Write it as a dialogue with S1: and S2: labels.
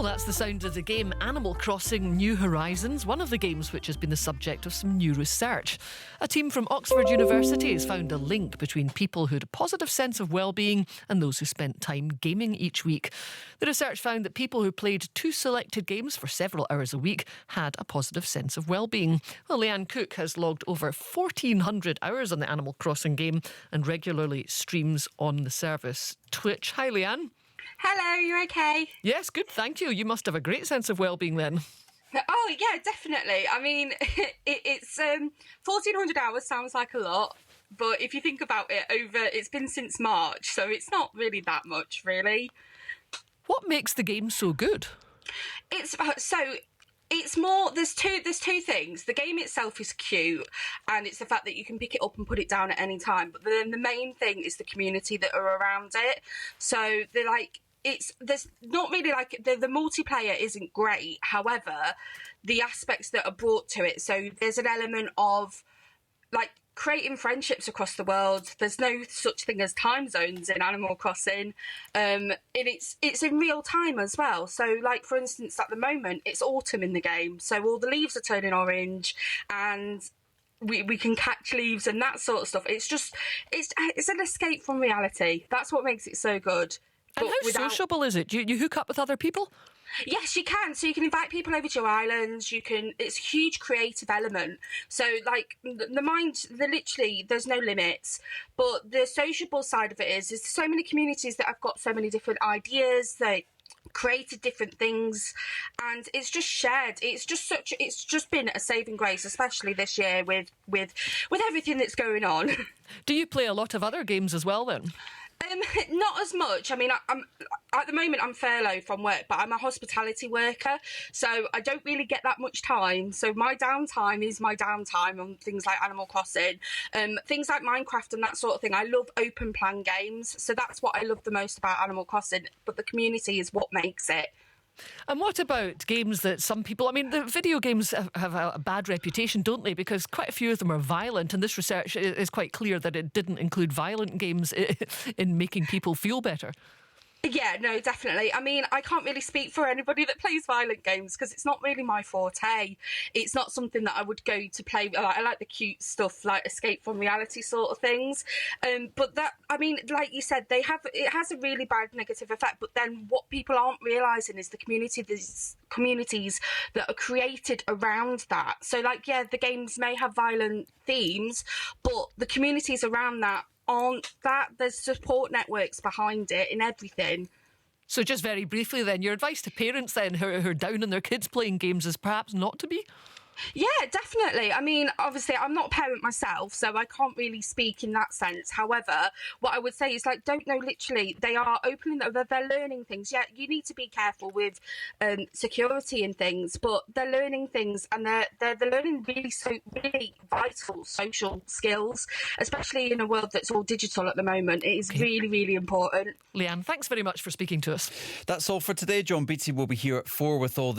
S1: Well, that's the sound of the game Animal Crossing New Horizons, one of the games which has been the subject of some new research. A team from Oxford University has found a link between people who had a positive sense of well-being and those who spent time gaming each week. The research found that people who played 2 selected games for several hours a week had a positive sense of well-being. Well, Leanne Cook has logged over 1,400 hours on the Animal Crossing game and regularly streams on the service Twitch. Hi, Leanne.
S2: Hello, you okay?
S1: Yes, good, thank you. You must have a great sense of well-being then.
S2: Oh, yeah, definitely. I mean, it's 1,400 hours sounds like a lot, but if you think about it, it's been since March, so it's not really that much, really.
S1: What makes the game so good?
S2: It's more. There's two things. The game itself is cute, and it's the fact that you can pick it up and put it down at any time. But then the main thing is the community that are around it. So they're like. There's not really like the multiplayer isn't great. However, the aspects that are brought to it. So there's an element of like creating friendships across the world. There's no such thing as time zones in Animal Crossing. And it's in real time as well. So like, for instance, at the moment, it's autumn in the game. So all the leaves are turning orange and we can catch leaves and that sort of stuff. It's an escape from reality. That's what makes it so good.
S1: And how sociable is it? Do you hook up with other people?
S2: Yes, you can. So you can invite people over to your islands. It's a huge creative element. So like literally, there's no limits. But the sociable side of it is there's so many communities that have got so many different ideas. They created different things, and it's just shared. It's just been a saving grace, especially this year with everything that's going on.
S1: Do you play a lot of other games as well then?
S2: Not as much. I mean, I'm at the moment I'm furloughed from work, but I'm a hospitality worker, so I don't really get that much time. So my downtime is my downtime on things like Animal Crossing, things like Minecraft and that sort of thing. I love open plan games, so that's what I love the most about Animal Crossing. But the community is what makes it.
S1: And what about games that some people... I mean, the video games have a bad reputation, don't they? Because quite a few of them are violent, and this research is quite clear that it didn't include violent games in making people feel better.
S2: Yeah, no, definitely. I mean, I can't really speak for anybody that plays violent games because it's not really my forte. It's not something that I would go to play. I like the cute stuff, like escape from reality sort of things. But that, I mean, like you said, it has a really bad negative effect. But then what people aren't realising is the communities that are created around that. So like, yeah, the games may have violent themes, but the communities around that aren't that. There's support networks behind it and everything.
S1: So just very briefly then, your advice to parents then who are down on their kids playing games is perhaps not to be?
S2: Yeah, definitely. I mean, obviously, I'm not a parent myself, so I can't really speak in that sense. However, what I would say is, like, don't know, literally, they are opening, they're learning things. Yeah, you need to be careful with security and things, but they're learning things, and they're learning really vital social skills, especially in a world that's all digital at the moment. It is really, really important.
S1: Leanne, thanks very much for speaking to us.
S3: That's all for today. John Beattie will be here at 4 with all the